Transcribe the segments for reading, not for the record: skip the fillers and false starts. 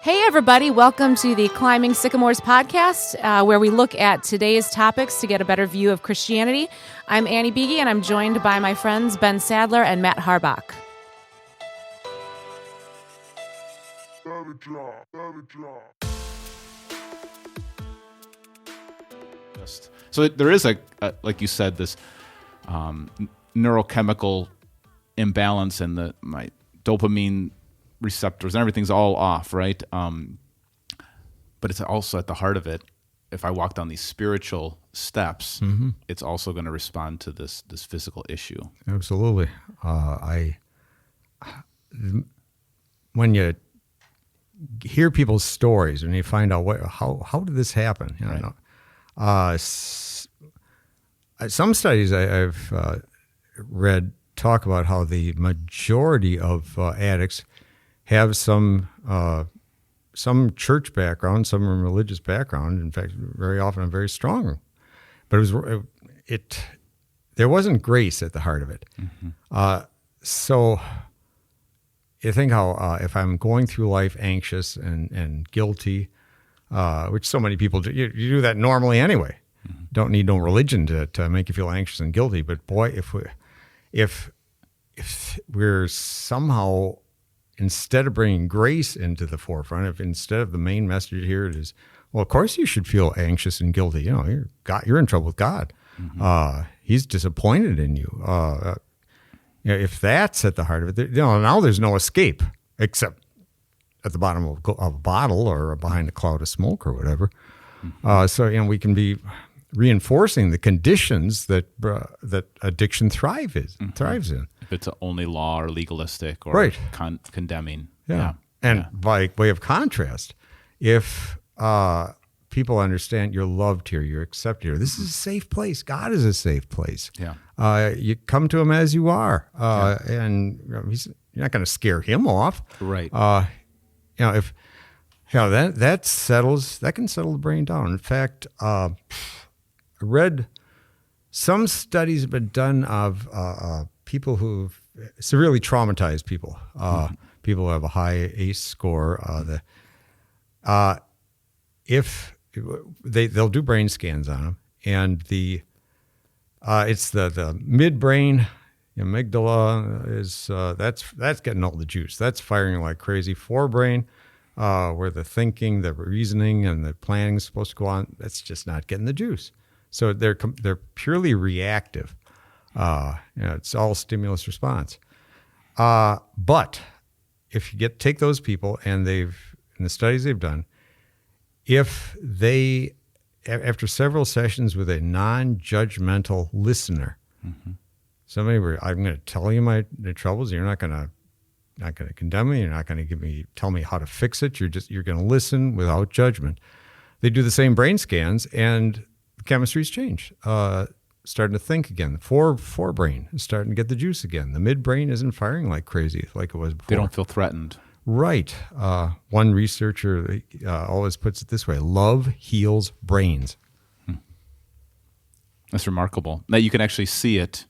Hey, everybody. Welcome to the Climbing Sycamores podcast, where we look at today's topics to get a better view of Christianity. I'm Annie Beege, and I'm joined by my friends Ben Sadler and Matt Harbach. So there is like you said, this neurochemical imbalance, and my dopamine receptors and everything's all off, right? But it's also at the heart of it. If I walk down these spiritual steps, it's also going to respond to this physical issue. Absolutely. When you hear people's stories and you find out how did this happen, some studies I've read talk about how the majority of addicts have some church background, some religious background. In fact, very often a very strong. But there wasn't grace at the heart of it. So you think how if I'm going through life anxious and guilty, which so many people do, you do that normally anyway. Don't need no religion to make you feel anxious and guilty. But boy, if we're somehow, instead of bringing grace into the forefront, if instead of the main message here it is, well, of course you should feel anxious and guilty. You know, you're in trouble with God. He's disappointed in you. If that's at the heart of it, now there's no escape except at the bottom of a bottle or behind a cloud of smoke or whatever. So we can be reinforcing the conditions that addiction thrives in. If it's only law or legalistic or condemning. Yeah. By way of contrast, if people understand you're loved here, you're accepted here, this is a safe place. God is a safe place. Yeah. You come to him as you are, and you're not going to scare him off. Right. If that can settle the brain down. In fact, I read some studies have been done of people who've severely traumatized people. People who have a high ACE score. If they'll do brain scans on them, and it's the midbrain amygdala is that's getting all the juice. That's firing like crazy. Forebrain, where the thinking, the reasoning, and the planning is supposed to go on, that's just not getting the juice. So they're purely reactive. It's all stimulus response. But if you take those people and in the studies they've done, if they, after several sessions with a non-judgmental listener, somebody where I'm going to tell you my troubles, you're not going to condemn me, you're not going to tell me how to fix it, you're going to listen without judgment. They do the same brain scans and the chemistry's changed. Starting to think again. The forebrain is starting to get the juice again. The midbrain isn't firing like crazy like it was before. They don't feel threatened. Right. One researcher always puts it this way: love heals brains. That's remarkable. That you can actually see it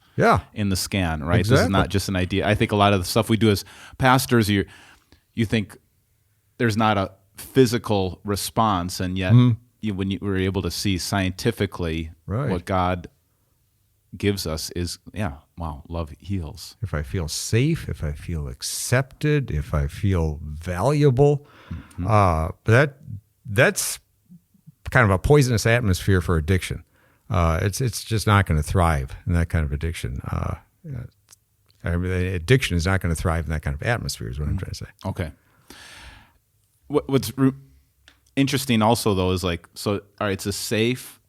in the scan, right? Exactly. This is not just an idea. I think a lot of the stuff we do as pastors, you think there's not a physical response, and yet when you were able to see scientifically what God gives us is, love heals. If I feel safe, if I feel accepted, if I feel valuable, but that's kind of a poisonous atmosphere for addiction. It's just not going to thrive in that kind of addiction. Addiction is not going to thrive in that kind of atmosphere is what I'm trying to say. Okay. What's interesting also, though, is all right, it's a safe,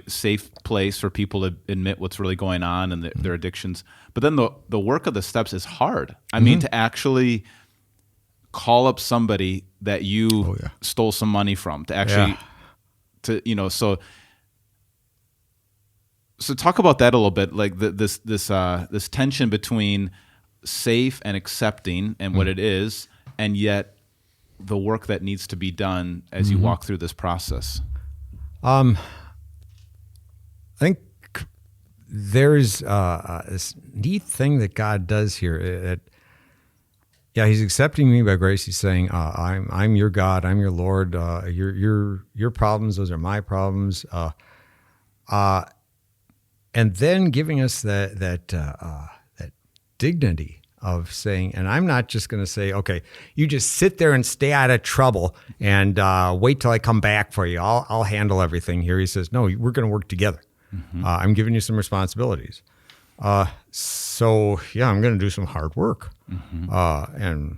safe place for people to admit what's really going on and their addictions. But then the work of the steps is hard. I mean, to actually call up somebody that you stole some money from, to actually, so talk about that a little bit, like this tension between safe and accepting and what it is, and yet the work that needs to be done as you walk through this process. I think there's this neat thing that God does here. he's accepting me by grace. He's saying, I'm your God, I'm your Lord. Your problems, those are my problems. And then giving us that dignity of saying, and I'm not just going to say, okay, you just sit there and stay out of trouble and wait till I come back for you. I'll handle everything here. He says, no, we're going to work together. I'm giving you some responsibilities. So I'm going to do some hard work. And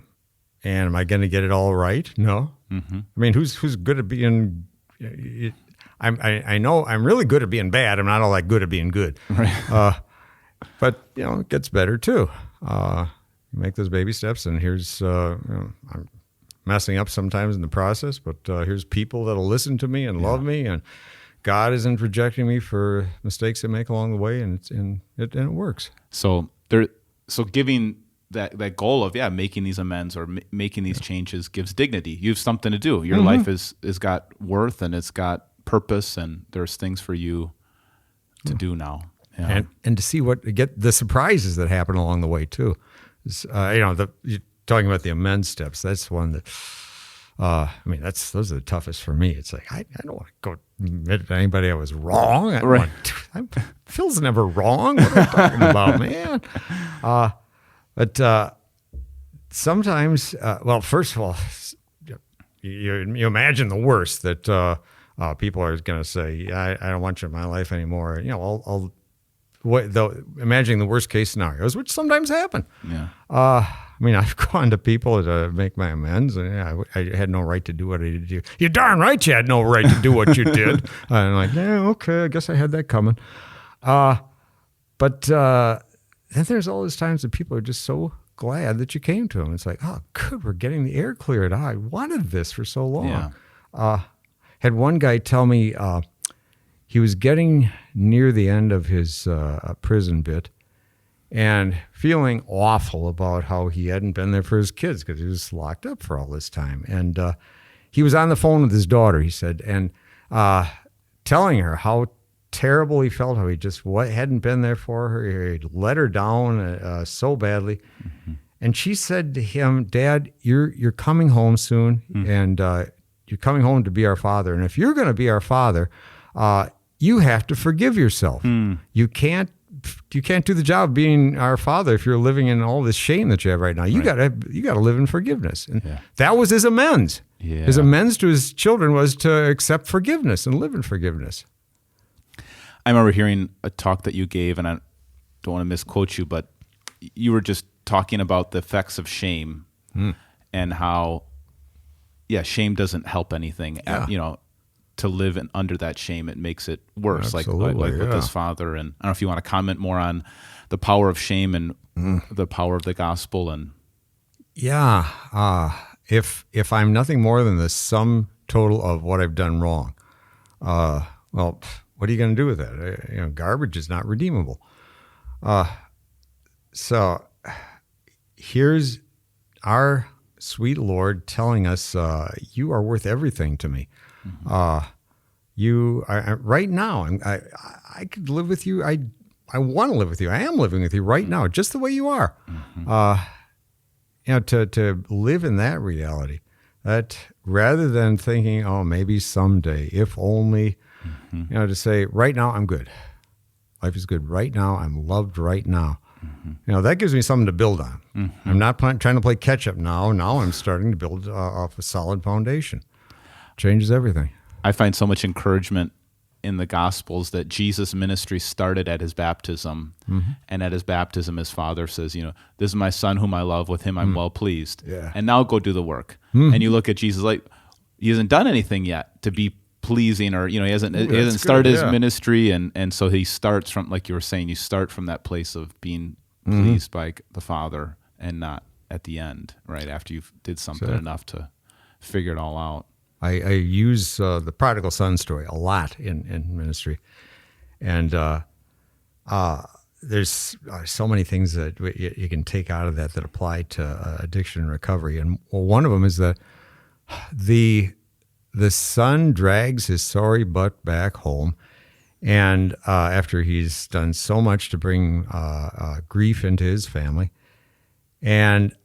am I going to get it all right? No. I mean, who's good at being? I know I'm really good at being bad. I'm not all that good at being good. Right. But it gets better too. You make those baby steps, and here's I'm messing up sometimes in the process, but here's people that'll listen to me and love me, and God isn't rejecting me for mistakes I make along the way, and it works. So giving that goal of making these amends or making these changes gives dignity. You have something to do. Your life is got worth, and it's got purpose, and there's things for you to do now. Yeah. And to see get the surprises that happen along the way too. You're talking about the amends steps. That's one that, those are the toughest for me. It's like, I don't want to go admit to anybody I was wrong. Phil's never wrong. What am I talking about, man? But sometimes, first of all, you imagine the worst, that people are going to say, I don't want you in my life anymore. Imagining the worst case scenarios, which sometimes happen. Yeah. I've gone to people to make my amends, and I had no right to do what I did to you. You're darn right you had no right to do what you did. And I'm like, okay, I guess I had that coming. But then there's all those times that people are just so glad that you came to them. It's like, oh, good, we're getting the air cleared. I wanted this for so long. Yeah. Had one guy tell me he was getting near the end of his prison bit and feeling awful about how he hadn't been there for his kids because he was locked up for all this time. And he was on the phone with his daughter, he said, and telling her how terrible he felt, how he just hadn't been there for her. He'd let her down so badly. And she said to him, Dad, you're coming home soon, and you're coming home to be our father. And if you're going to be our father, you have to forgive yourself. You can't do the job of being our father if you're living in all this shame that you have right now. You got to live in forgiveness. And that was his amends. Yeah. His amends to his children was to accept forgiveness and live in forgiveness. I remember hearing a talk that you gave, and I don't want to misquote you, but you were just talking about the effects of shame and how, shame doesn't help anything. To live under that shame, it makes it worse. Absolutely, like with this father. And I don't know if you want to comment more on the power of shame and the power of the gospel. And if I'm nothing more than the sum total of what I've done wrong, what are you going to do with that? Garbage is not redeemable. So here's our sweet Lord telling us, you are worth everything to me. You are, right now, I could live with you. I want to live with you. I am living with you right now, just the way you are. To live in that reality, that rather than thinking, oh, maybe someday, if only, to say, right now, I'm good. Life is good right now. I'm loved right now. That gives me something to build on. I'm not trying to play catch up now. Now I'm starting to build off a solid foundation. Changes everything. I find so much encouragement in the Gospels that Jesus' ministry started at his baptism, and at his baptism, his Father says, "This is my Son whom I love; with him I'm well pleased." Yeah. And now go do the work. And you look at Jesus like he hasn't done anything yet to be pleasing, or he hasn't started his ministry, and so he starts from, like you were saying, you start from that place of being pleased by the Father, and not at the end, right after you did something enough to figure it all out. I use the prodigal son story a lot in ministry, and there's so many things that you can take out of that apply to addiction and recovery. And one of them is that the son drags his sorry butt back home, and after he's done so much to bring grief into his family, and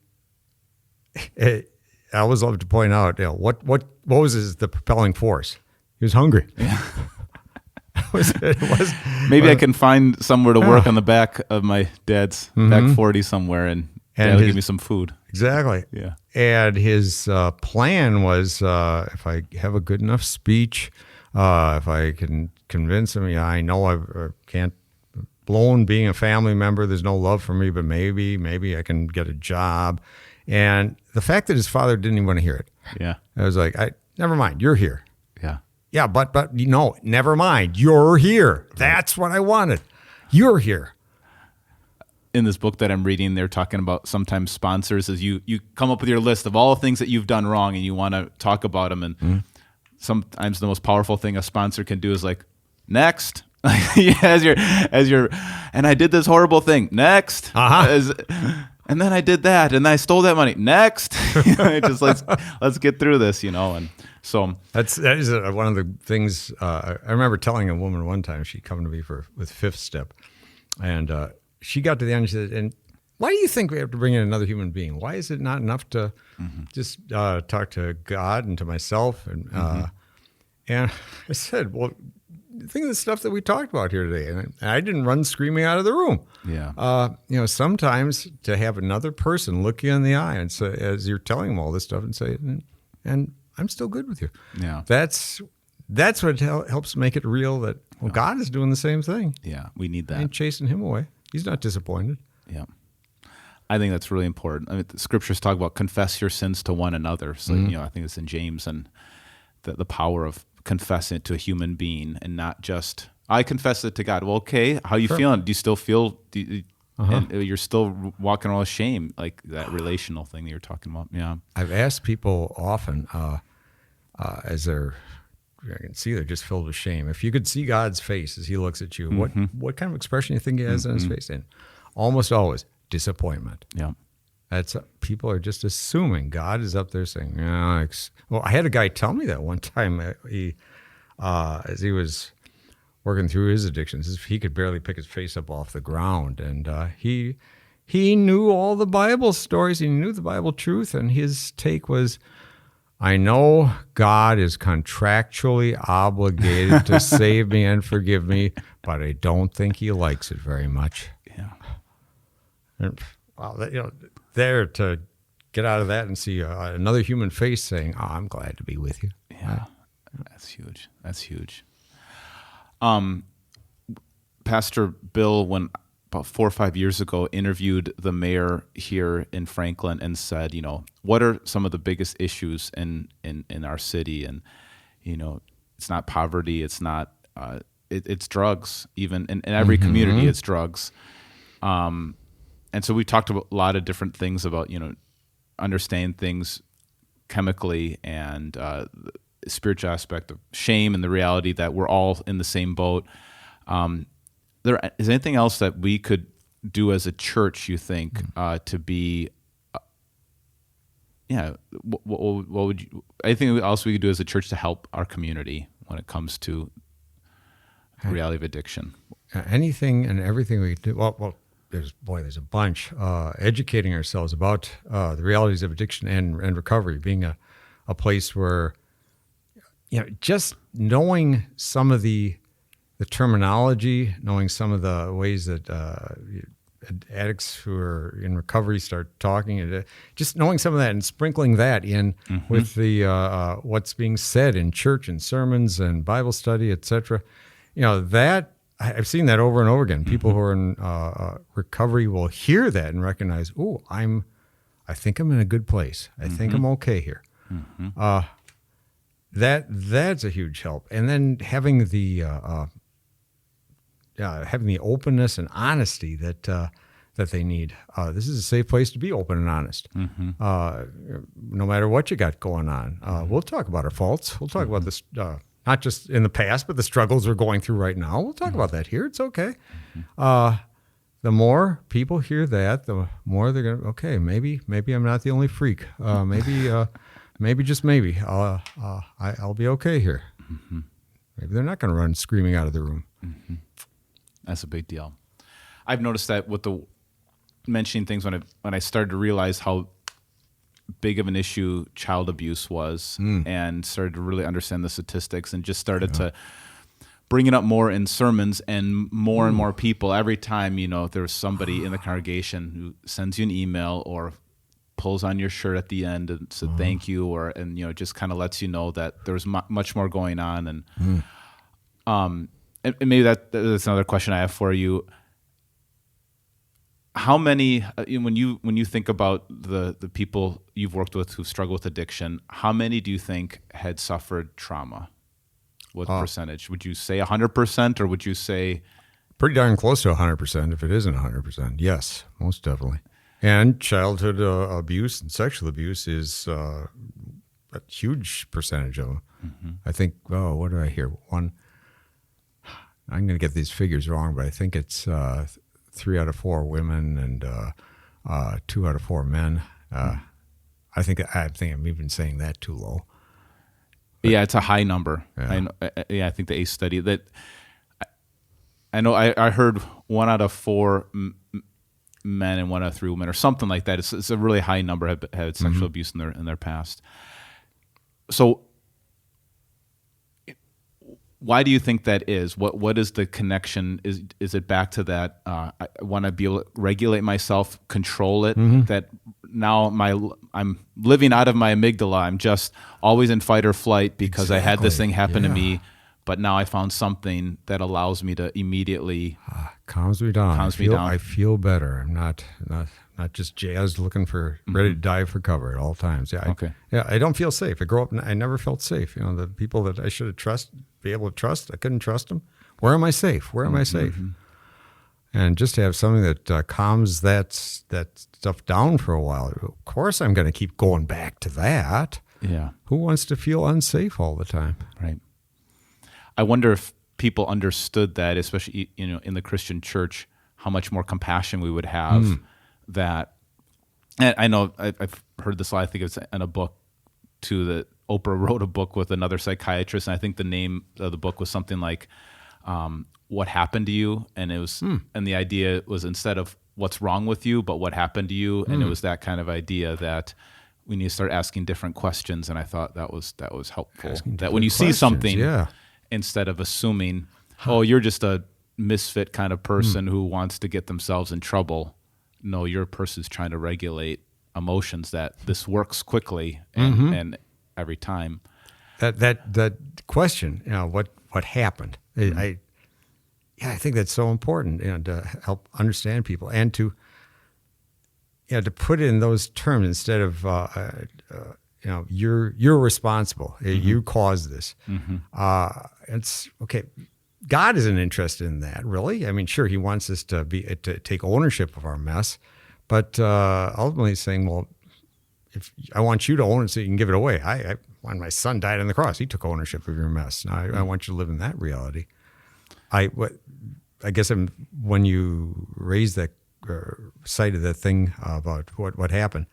I always love to point out, what was the propelling force? He was hungry. Yeah. it was Maybe I can find somewhere to work on the back of my dad's back 40 somewhere, and Dad will give me some food. Exactly. Yeah. And his plan was, if I have a good enough speech, if I can convince him, I know I can't, blown being a family member, there's no love for me, but maybe I can get a job. And the fact that his father didn't even want to hear it. Yeah. I was like, never mind, you're here. Yeah. Yeah, but no, never mind, you're here. That's what I wanted. You're here. In this book that I'm reading, they're talking about sometimes sponsors as you come up with your list of all the things that you've done wrong and you want to talk about them. And sometimes the most powerful thing a sponsor can do is like, next. as you're, and I did this horrible thing. Next. And then I did that and I stole that money. Next. Just let's get through this, and so that is one of the things I remember telling a woman one time. She come to me with fifth step, and she got to the end and she said, and why do you think we have to bring in another human being? Why is it not enough to just talk to God and to myself? And I said, well, think of the stuff that we talked about here today. And I didn't run screaming out of the room. Yeah. Sometimes to have another person look you in the eye and say, as you're telling them all this stuff and say, and I'm still good with you. Yeah. That's what helps make it real that, God is doing the same thing. Yeah. We need that. I ain't chasing him away. He's not disappointed. Yeah. I think that's really important. I mean, the scriptures talk about confess your sins to one another. So, I think it's in James, and the power of confessing it to a human being and not just, I confess it to God. Well, okay, how you feeling? Do you still feel, and you're still walking around with shame, like that relational thing that you're talking about? Yeah. I've asked people often, as I can see they're just filled with shame. If you could see God's face as he looks at you, what kind of expression do you think he has on his face? And almost always disappointment. Yeah. That's people are just assuming God is up there saying, well, I had a guy tell me that one time. As he was working through his addictions, he could barely pick his face up off the ground, and he knew all the Bible stories. He knew the Bible truth, and his take was, I know God is contractually obligated to save me and forgive me, but I don't think he likes it very much. Yeah. And, wow, there to get out of that and see another human face saying, I'm glad to be with you. Yeah, that's huge. That's huge. Pastor Bill, when about 4 or 5 years ago, interviewed the mayor here in Franklin and said, what are some of the biggest issues in our city? And, it's not poverty. It's not, it's drugs. Even in every community, it's drugs. And so we talked about a lot of different things about, understanding things chemically and the spiritual aspect of shame and the reality that we're all in the same boat. Is anything else that we could do as a church, you think, to be, what would you, anything else we could do as a church to help our community when it comes to the reality of addiction? Anything and everything we do. Well, there's a bunch. Educating ourselves about the realities of addiction and recovery, being a place where, just knowing some of the terminology, knowing some of the ways that addicts who are in recovery start talking, just knowing some of that and sprinkling that in with the what's being said in church and sermons and Bible study, etc. That. I've seen that over and over again. People who are in recovery will hear that and recognize, I think I'm in a good place. I think I'm okay here. That's a huge help. And then having the openness and honesty that they need. This is a safe place to be open and honest. No matter what you got going on. We'll talk about our faults. We'll talk about this. Not just in the past, but the struggles we're going through right now. We'll talk about that here. It's okay. The more people hear that, the more they're going to, okay, maybe I'm not the only freak. Maybe just maybe, I'll be okay here. Maybe they're not going to run screaming out of the room. That's a big deal. I've noticed that with the mentioning things when I started to realize how big of an issue child abuse was, and started to really understand the statistics, and just started to bring it up more in sermons, and more people every time, there's somebody in the congregation who sends you an email or pulls on your shirt at the end and said thank you, and just kind of lets you know that there's much more going on. And maybe that's another question I have for you. How many, when you think about the people you've worked with who struggle with addiction, how many do you think had suffered trauma? What percentage? Would you say 100%, or would you say? Pretty darn close to 100%, if it isn't 100%. Yes, most definitely. And childhood abuse and sexual abuse is a huge percentage of them. Mm-hmm. I think, what did I hear? I'm going to get these figures wrong, but I think it's 3 out of 4 women and 2 out of 4 men. I think I'm even saying that too low. But, yeah, it's a high number. Yeah. I think the ACE study that I know. I heard 1 out of 4 men and 1 out of 3 women, or something like that. It's a really high number have had sexual abuse in their past. So, why do you think that is? What is the connection? Is it back to that? I want to be able to regulate myself, control it. That now I'm living out of my amygdala. I'm just always in fight or flight because I had this thing happen to me. But now I found something that allows me to immediately calms me down. I feel better. I'm not just jazzed, looking for ready to dive for cover at all times. I don't feel safe. I grew up and I never felt safe. The people that I should have be able to trust, I couldn't trust them. Where am I safe? Where am I safe? And just to have something that calms that stuff down for a while. Of course, I'm going to keep going back to that. Yeah. Who wants to feel unsafe all the time? Right. I wonder if people understood that, especially in the Christian church, how much more compassion we would have. That, and I know I've heard this a lot. I think it's in a book too, that Oprah wrote a book with another psychiatrist, and I think the name of the book was something like "What Happened to You," and it was, and the idea was instead of what's wrong with you, but what happened to you, and it was that kind of idea that we need to start asking different questions. And I thought that was helpful. That when you see something, instead of assuming, you're just a misfit kind of person who wants to get themselves in trouble. No, your person's trying to regulate emotions, that this works quickly and every time. That question, what happened? I think that's so important, to help understand people, and to put it in those terms instead of you're responsible. You caused this. It's okay. God isn't interested in that, really. I mean, sure, He wants us to take ownership of our mess, but ultimately He's saying, well, if I want you to own it so you can give it away. When my son died on the cross, He took ownership of your mess. Now I want you to live in that reality. I guess when you raised that cited that thing about what happened,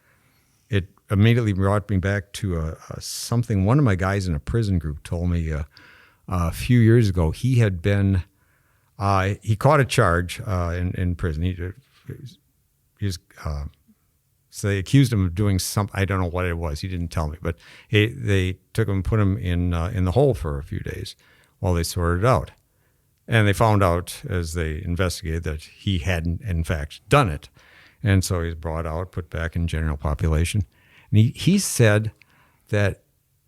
it immediately brought me back to something one of my guys in a prison group told me. A few years ago, he had been, he caught a charge in prison. So they accused him of doing something. I don't know what it was. He didn't tell me, but they took him and put him in the hole for a few days while they sorted it out. And they found out as they investigated that he hadn't, in fact, done it. And so he was brought out, put back in general population. And he said that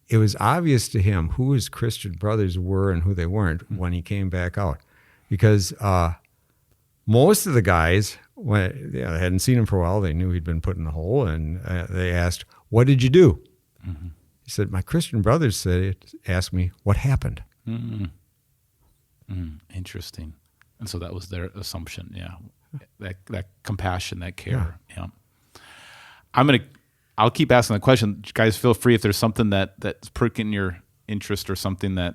it was obvious to him who his Christian brothers were and who they weren't when he came back out. Because most of the guys, when they hadn't seen him for a while, they knew he'd been put in the hole, and they asked, "What did you do?" He said, "My Christian brothers asked me what happened." Interesting. And so that was their assumption, that compassion, that care. I'll keep asking the question. Guys, feel free if there's something that's pricking your interest or something that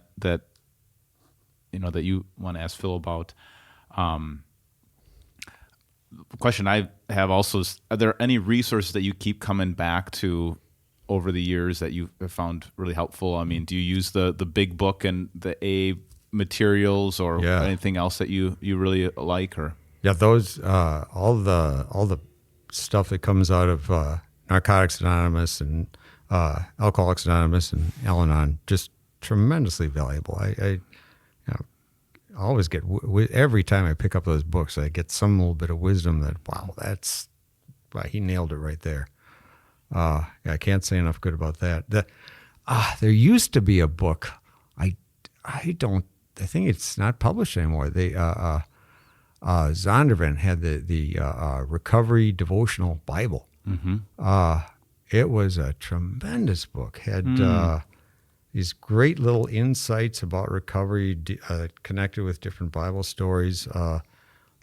you want to ask Phil about. The question I have also is, are there any resources that you keep coming back to over the years that you have found really helpful? I mean, do you use the big book and the A materials or anything else that you really like? Or those all the stuff that comes out of Narcotics Anonymous and Alcoholics Anonymous and Al-Anon, just tremendously valuable. I always get, every time I pick up those books, I get some little bit of wisdom that, wow, he nailed it right there. I can't say enough good about that. There used to be a book. I think it's not published anymore. Zondervan had the Recovery Devotional Bible. Mm-hmm. It was a tremendous book. Had these great little insights about recovery connected with different Bible stories,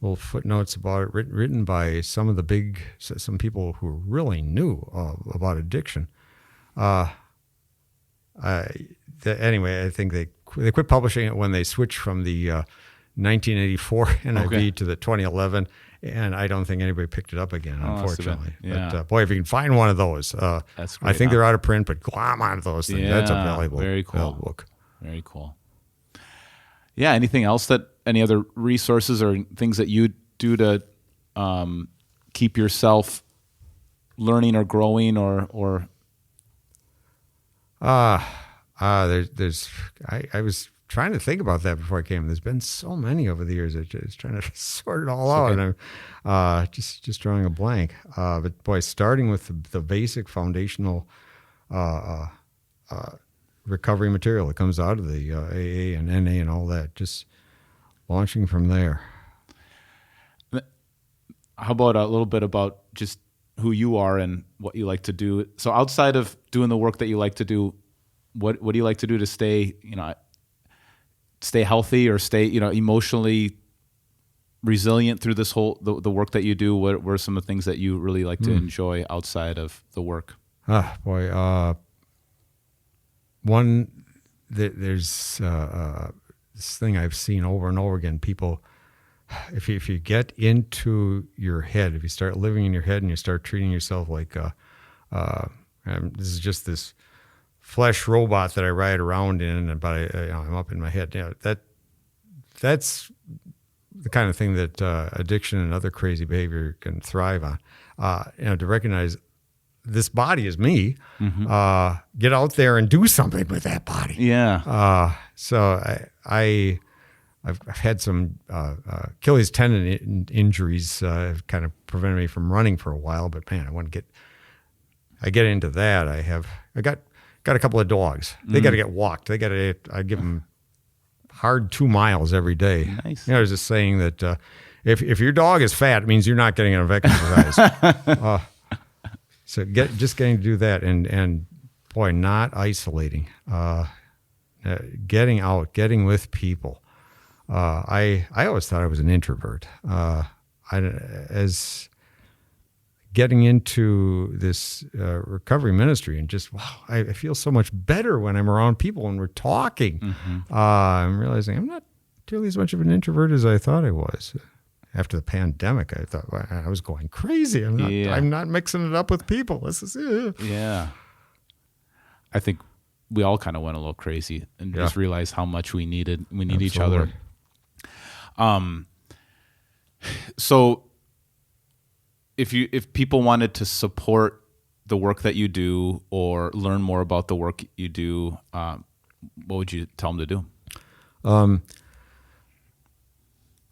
little footnotes about it, written by some people who really knew about addiction. Anyway, I think they quit publishing it when they switched from the 1984 NIV to the 2011, and I don't think anybody picked it up again, unfortunately. Yeah. But boy, if you can find one of those, that's great. I think they're out of print, but glom onto those things. Yeah, that's a valuable book. Very cool. Yeah. Anything else any other resources or things that you do to keep yourself learning or growing or? There's. I was trying to think about that before I came. There's been so many over the years. I was trying to sort it all out, and I'm just drawing a blank. But boy, starting with the basic foundational recovery material that comes out of the AA and NA and all that, just launching from there. How about a little bit about just who you are and what you like to do? So outside of doing the work that you like to do, what do you like to do to stay healthy or stay, emotionally resilient through this whole, the work that you do? What are some of the things that you really like to enjoy outside of the work? There's this thing I've seen over and over again. People, if you get into your head, if you start living in your head and you start treating yourself like, this is just this flesh robot that I ride around in, but I'm up in my head. That's the kind of thing that addiction and other crazy behavior can thrive on. To recognize this body is me. Mm-hmm. Get out there and do something with that body. Yeah. So I've had some Achilles tendon injuries, kind of prevented me from running for a while. But man, I get into that. I got a couple of dogs. They got to get walked. I give them hard 2 miles every day. Nice. There's this saying that if your dog is fat, it means you're not getting enough exercise. So getting to do that, and boy, not isolating, getting out, getting with people. I always thought I was an introvert. As getting into this recovery ministry, and just, wow, I feel so much better when I'm around people and we're talking. Mm-hmm. I'm realizing I'm not nearly as much of an introvert as I thought I was. After the pandemic, I thought, well, I was going crazy. I'm not mixing it up with people. This is Yeah. I think we all kind of went a little crazy and just realized how much we need Absolutely. Each other. So if people wanted to support the work that you do or learn more about the work you do, what would you tell them to do?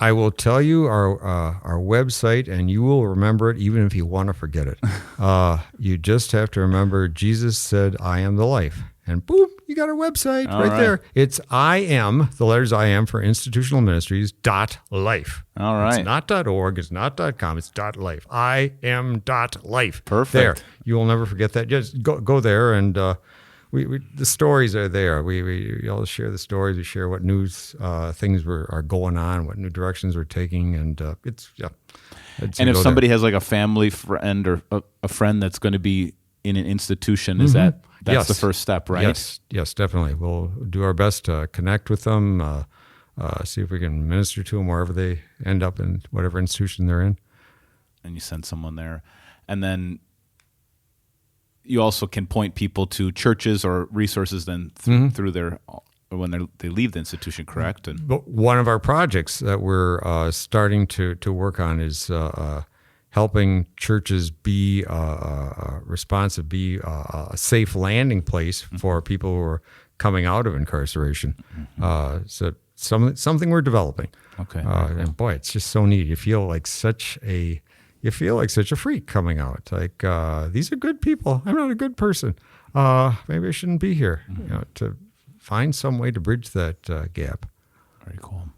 I will tell you our website, and you will remember it even if you want to forget it. You just have to remember Jesus said, "I am the life." And boom, you got our website right there. It's I-am, the letters I-am for Institutional Ministries, .life. All right. It's not .org, it's not .com, it's .life. I-am.life. Perfect. There. You will never forget that. Just go there, and we the stories are there. We all share the stories. We share what news things are going on, what new directions we're taking, and it's. And if somebody has like a family friend or a friend that's going to be in an institution, is that's the first step, right? Yes, definitely. We'll do our best to connect with them, see if we can minister to them wherever they end up in whatever institution they're in. And you send someone there, and then you also can point people to churches or resources then through their when they leave the institution, correct? And but one of our projects that we're starting to work on is helping churches be responsive, be a safe landing place for people who are coming out of incarceration. So something we're developing. Okay. And boy, it's just so neat. You feel like such a freak coming out. Like these are good people. I'm not a good person. Maybe I shouldn't be here. To find some way to bridge that gap. Very cool.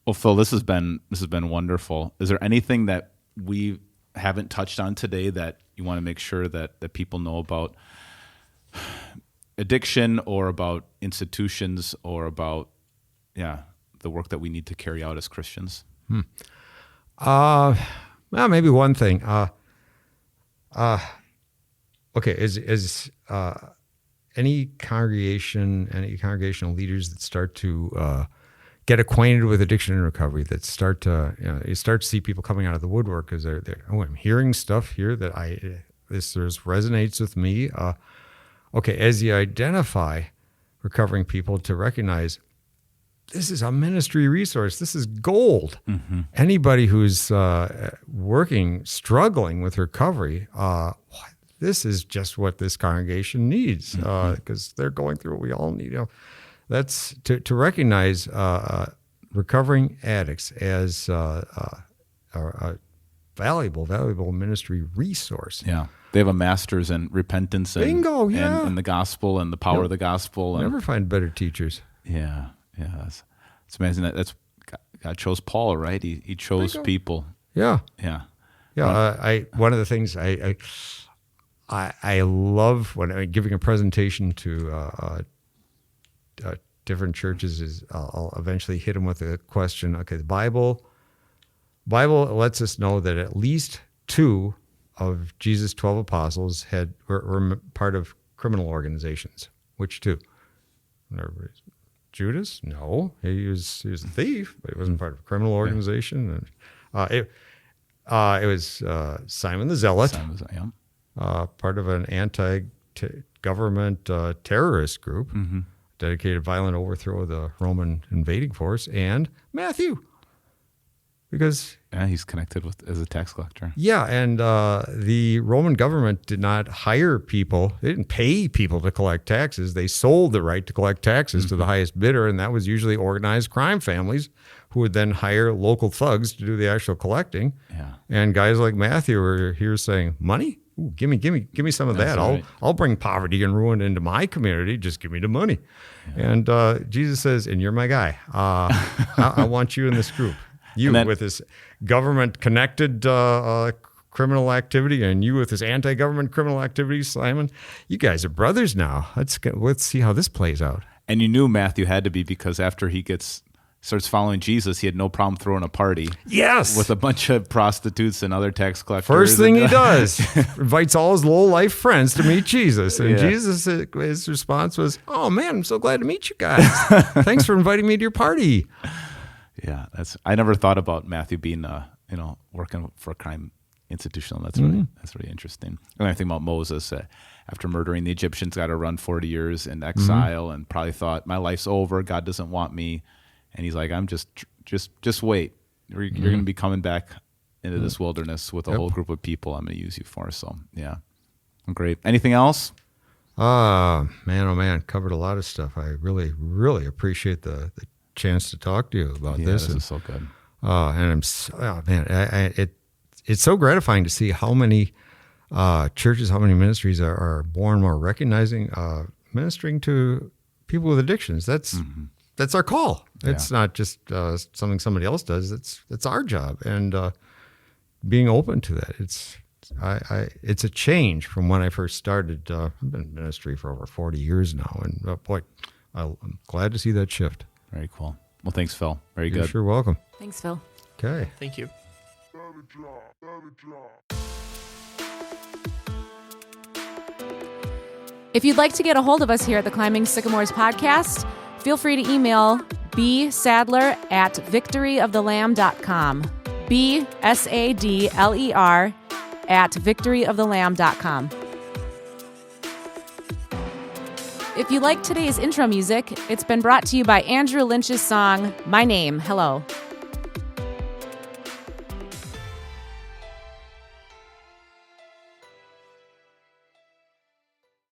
Well, Phil, this has been wonderful. Is there anything that we haven't touched on today that you want to make sure that people know about addiction, or about institutions, or about the work that we need to carry out as Christians? Well, maybe one thing. Okay, is any congregational leaders that start to get acquainted with addiction and recovery, that start to you start to see people coming out of the woodwork because they're I'm hearing stuff here that this resonates with me. Okay, as you identify recovering people, to recognize this is a ministry resource. This is gold. Anybody who's struggling with recovery, this is just what this congregation needs, because they're going through what we all need. That's to recognize recovering addicts as a valuable ministry resource. Yeah. They have a master's in repentance and, Bingo, yeah. and the gospel and the power of the gospel. Never find better teachers. Yeah. It's amazing that's God chose Paul, right? He chose people. Yeah. Yeah. One of the things I love when I'm giving a presentation to different churches is I'll eventually hit them with a question. Okay, the Bible lets us know that at least 2 of Jesus' 12 apostles were part of criminal organizations. Which 2? Judas? No, he was a thief, but he wasn't part of a criminal organization. And it was Simon the Zealot, part of an anti-government terrorist group, dedicated to violent overthrow of the Roman invading force, and Matthew, because he's connected as a tax collector. Yeah, and the Roman government did not hire people. They didn't pay people to collect taxes. They sold the right to collect taxes to the highest bidder, and that was usually organized crime families who would then hire local thugs to do the actual collecting. Yeah. And guys like Matthew are here saying, money? Ooh, give me some of that. Right. I'll bring poverty and ruin into my community. Just give me the money. Yeah. And Jesus says, and you're my guy. I want you in this group. With this government-connected criminal activity, and you with this anti-government criminal activity, Simon, you guys are brothers now. Let's see how this plays out. And you knew Matthew had to be, because after he starts following Jesus, he had no problem throwing a party. Yes. With a bunch of prostitutes and other tax collectors. First thing he does, invites all his low-life friends to meet Jesus. And Jesus, his response was, oh, man, I'm so glad to meet you guys. Thanks for inviting me to your party. Yeah, I never thought about Matthew being, working for a crime institution. That's really interesting. And I think about Moses, after murdering the Egyptians, got to run 40 years in exile, and probably thought, my life's over. God doesn't want me. And he's like, I'm just wait. You're going to be coming back into this wilderness with a whole group of people I'm going to use you for. So yeah, great. Anything else? Man, oh man, covered a lot of stuff. I really, really appreciate the chance to talk to you about this. This is so good. And it's so gratifying to see how many churches, how many ministries are more and more recognizing ministering to people with addictions. That's our call. It's not just something somebody else does. It's our job, and being open to that. It's a change from when I first started. I've been in ministry for over 40 years now, and boy, I'm glad to see that shift. Very cool. Well, thanks, Phil. Very good. You're sure welcome. Thanks, Phil. Okay. Thank you. If you'd like to get a hold of us here at the Climbing Sycamores podcast, feel free to email bsadler@victoryofthelamb.com. bsadler@victoryofthelamb.com. If you like today's intro music, it's been brought to you by Andrew Lynch's song, My Name. Hello.